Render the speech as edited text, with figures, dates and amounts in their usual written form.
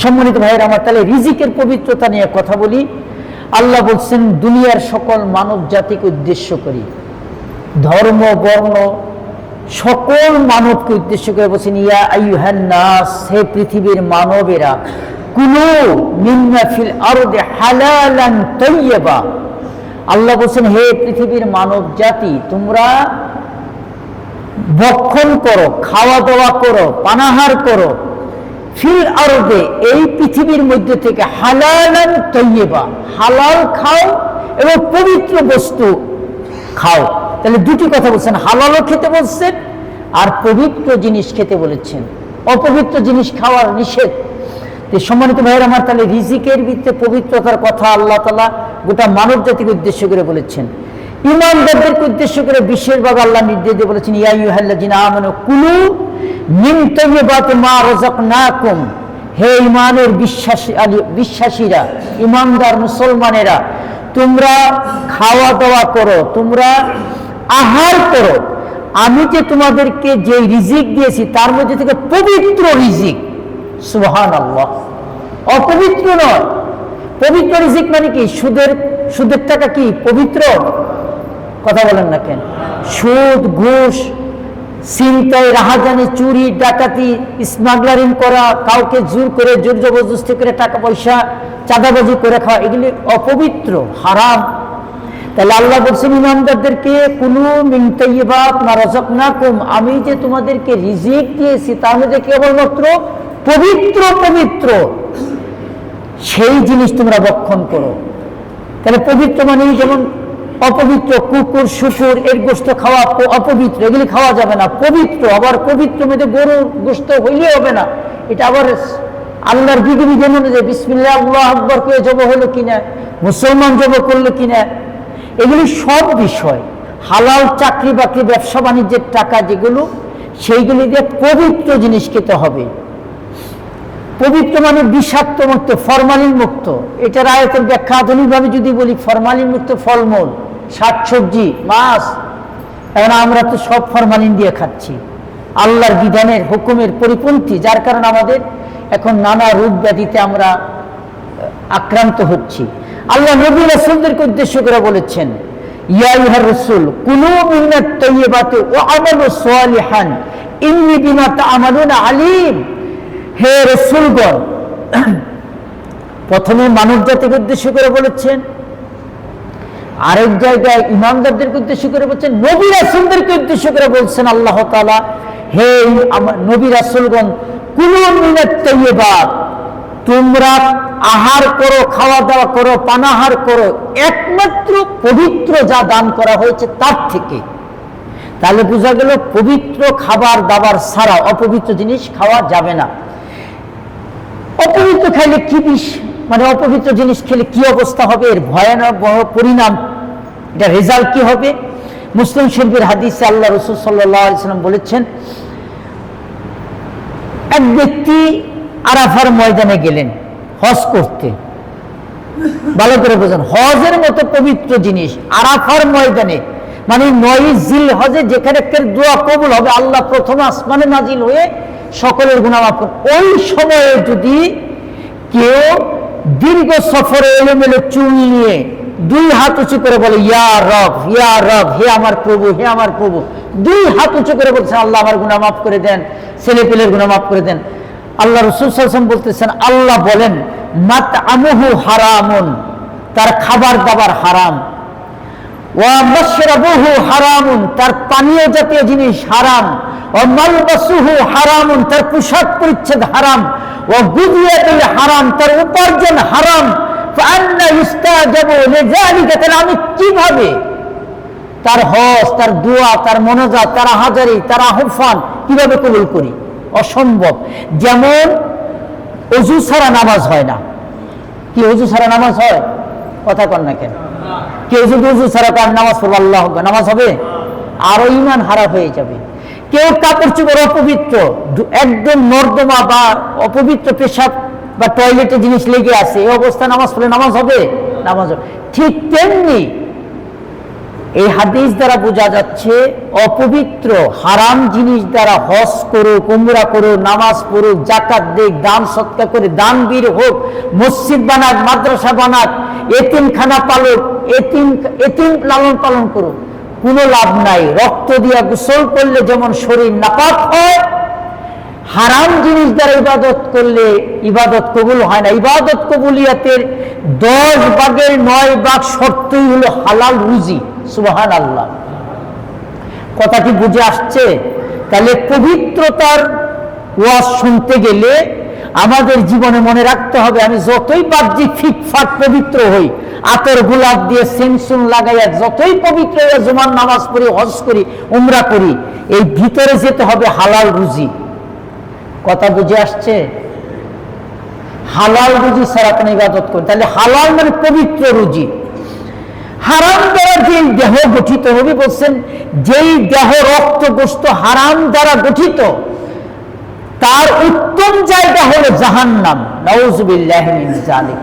সম্মানিত ভাইয়ের আমার, তাহলে রিজিকের পবিত্রতা নিয়ে কথা বলি। আল্লাহ বলছেন দুনিয়ার সকল মানব জাতিকে উদ্দেশ্য করি, ধর্ম বর্ণ সকল মানবকে উদ্দেশ্য করে বলছেন ইয়া আইয়ুহান নাস, হে পৃথিবীর মানবেরা, কুলু মিম্মা ফিল আরদি হালালান তাইয়্যিবা। আল্লাহ বলছেন হে পৃথিবীর মানব জাতি, তোমরা ভক্ষণ করো, খাওয়া দাওয়া করো, পানাহার করো, ফিল আরদে এই পৃথিবীর মধ্যে থেকে হালালান তাইয়্যিবা, হালাল খাও এবং পবিত্র বস্তু খাও। তাহলে দুটি কথা বলছেন, হালালও খেতে বলছেন আর পবিত্র জিনিস খেতে বলেছেন, অপবিত্র জিনিস খাওয়ার নিষেধ। সম্মানিত ভাইয়ের আমার, তাহলে রিজিকের ভিত্তিতে পবিত্রতার কথা আল্লাহ তাআলা গোটা মানব জাতিকে উদ্দেশ্য করে বলেছেন। ঈমানদারদেরকে উদ্দেশ্য করে বিশেষভাবে আল্লাহ নির্দেশ দিয়ে বলেছেন ইয়া আইয়ুহাল্লাযিনা আমানু কুলু মিন তাইয়্যিবাতি মা রাযাকনাকুম, হে ঈমানের বিশ্বাসীরা, ঈমানদার মুসলমানেরা, তোমরা খাওয়া দাওয়া করো, তোমরা আহার করো, আমি যে তোমাদেরকে যে রিজিক দিয়েছি তার মধ্যে থেকে পবিত্র রিজিক। সুবহানাল্লাহ, অপবিত্র নয়। পবিত্র রিজিক মানে কি? সুদের টাকা কি পবিত্র? কথা বলেন না কেন? সুদ, ঘুষ, ছিনতাই, রাহাজানি, চুরি, ডাকাতি, স্মাগলারিং করা, কাউকে জোর করে জোর জবরদস্তি করে টাকা পয়সা চাঁদাবাজি করে খাওয়া, এগুলি অপবিত্র, হারাম। তাহলে আল্লাহ বলছেন ঈমানদারদেরকে কুলু মিন তাইয়্যিবাত মা রাযাকনাকুম, আমি যে তোমাদেরকে রিজিক দিয়েছি তার মধ্যে কেবলমাত্র পবিত্র পবিত্র সেই জিনিস তোমরা ভক্ষণ করো। তাহলে পবিত্র মানে যেমন অপবিত্র কুকুর, শুকুর এর গোশত খাওয়া অপবিত্র, এগুলি খাওয়া যাবে না। পবিত্র, আবার পবিত্র মধ্যে গরুর গোশত হইলে হবে না, এটা আবার আল্লাহর বিধিবিধান অনুযায়ী বিসমিল্লাহ আল্লাহু আকবার করে জব হলো কিনা, মুসলমান জব করলো কিনা, এগুলি সব বিষয়। হালাল চাকরি বাকরি, ব্যবসা বাণিজ্যের টাকা যেগুলো, সেইগুলি দিয়ে পবিত্র জিনিস খেতে হবে। পবিত্র মানে বিষাক্ত মুক্ত, ফরমালিন মুক্ত। এটার আয়াতের ব্যাখ্যা আধুনিকভাবে যদি বলি, ফরমালিন মুক্ত ফলমূল, শাকসবজি, মাছ। এখন আমরা তো সব ফরমালিন দিয়ে খাচ্ছি, আল্লাহর বিধানের হুকুমের পরিপন্থী, যার কারণে আমাদের এখন নানা রোগ ব্যাধিতে আমরা আক্রান্ত হচ্ছি। আল্লাহ নবী রাসূলদেরকে উদ্দেশ্য করে বলেছেন ইয়া আইয়ুহার রাসূল কুলু মিনাত তাইয়্যিবাতি ওয়া আমালু সালিহান ইন্নী বিমা তা'মালুনা আলীম। হে রাসূলগণ, প্রথমে মানব জাতিকে উদ্দেশ্য করে বলেছেন, আরেক জায়গায় ঈমানদারদেরকে উদ্দেশ্য করে বলছেন, নবী রাসূলদেরকে উদ্দেশ্য করে বলছেন আল্লাহ তাআলা, হে নবী রাসূলগণ, কুলু মিনাত তাইয়্যিবাত, তোমরা আহার করো, খাওয়া দাওয়া করো, পানাহার করো একমাত্র পবিত্র যা দান করা হয়েছে তার থেকে। তাহলে বোঝা গেল পবিত্র খাবার দাবার ছাড়া অপবিত্র জিনিস খাওয়া যাবে না। অপবিত্র খাইলে কি মানে অপবিত্র জিনিস খেলে কি অবস্থা হবে, এর ভয়ানক পরিণাম, এটা রেজাল্ট কি হবে? মুসলিম শরীফের হাদিসে আল্লাহ রাসূল সাল্লাল্লাহু আলাইহি ওয়াসাল্লাম বলেছেন, এক ব্যক্তি আরাফার ময়দানে গেলেন হজ করতে। ভালো করে বোঝেন, হজের মতো পবিত্র জিনিস আরাফার ময়দানে, মানে 9 জিলহজে যেখানে দোয়া কবুল হবে, আল্লাহ প্রথম আসমানে নাজিল হয়ে সকলের গুনাহ মাফ করেন। ওই সময়ে যদি কেউ দীর্ঘ সফরে এলোমেলো চুল নিয়ে 2 হাত উঁচু করে বলে ইয়া রব, ইয়া রব, হে আমার প্রভু, হে আমার প্রভু, 2 হাত উঁচু করে বলছেন আল্লাহ আমার গুনাহ মাফ করে দেন, ছেলে পেলের গুনাহ মাফ করে দেন। আল্লাহ রাসূল সাল্লাল্লাহু আলাইহি ওয়াসাল্লাম বলতেছেন, আল্লাহ বলেন মাতআমুহু হারামুন, তার খাবার দাবার হারাম, ওয়া মাশরাবুহু হারামুন, তার পানীয় জাতীয় জিনিস হারাম, ওয়া মালবাসুহু হারামুন, তার পোশাক পরিচ্ছদ হারাম, ওয়া গুযিয়া বিল হারাম, তার উপার্জন হারাম। ফাআন্না ইস্তাজাবু লিযালিকা, তাহলে আমি কিভাবে তার হজ, তার দোয়া, তার মোনাজাত, তার হাজারি, তার আহ্বান কিভাবে কবুল করি? অসম্ভব। যেমন ওযু ছাড়া নামাজ হয় না। কি ওযু ছাড়া নামাজ হয়? কথা কন না কেন? কেউ যদি ওযু ছাড়া কার নামাজ পড়বে, আল্লাহ আকবার, নামাজ হবে? আরো ঈমান খারাপ হয়ে যাবে। কেউ কাপড় চোপড় অপবিত্র, একদম নর্দমা বা অপবিত্র পেশাব বা টয়লেটে জিনিস লেগে আছে, এই অবস্থায় নামাজ পড়লে নামাজ হবে? নামাজ হবে। ঠিক তেমনি এই হাদিস দ্বারা বোঝা যাচ্ছে অপবিত্র হারাম জিনিস দ্বারা হজ করুক, উমরা করুক, নামাজ পড়ুক, জাকাত দিক, দান সৎকার করে, দানবীর হোক, মসজিদ বানাক, মাদ্রাসা বানাক, এতিমখানা পালক, এতিম লালন পালন করুক, কোনো লাভ নাই। রক্ত দিয়া গোসল করলে যেমন শরীর নাপাক হয়, হারাম জিনিস দ্বারা ইবাদত করলে ইবাদত কবুল হয় না। ইবাদত কবুলিয়াতের 10 ভাগের 9 ভাগ শর্তই হলো হালাল রুজি। সুবহানাল্লাহ। কথা কি বুঝে আসছে? তাহলে পবিত্রতার ওয়াজ শুনতে গেলে আমাদের জীবনে মনে রাখতে হবে, আমি যতই বাহ্যিক ফিটফাট পবিত্র হই, আতর গোলাপ দিয়ে সেন্সুন লাগাইয়া যতই পবিত্র হয়ে জুমার নামাজ পড়ি, হজ করি, উমরা করি, এই ভিতরে যেতে হবে হালাল রুজি। কথা বুঝে আসছে? হালাল রুজি ছাড়া কোনো ইবাদত করি, তাহলে হালাল মানে পবিত্র রুজি। হারাম দ্বারা যে দেহ গঠিত হবে, বলছেন যেই দেহ রক্ত গোস্ত হারাম দ্বারা গঠিত, তার উত্তম জায়গা হলো জাহান্নাম। নাউযুবিল্লাহি মিন যালিক।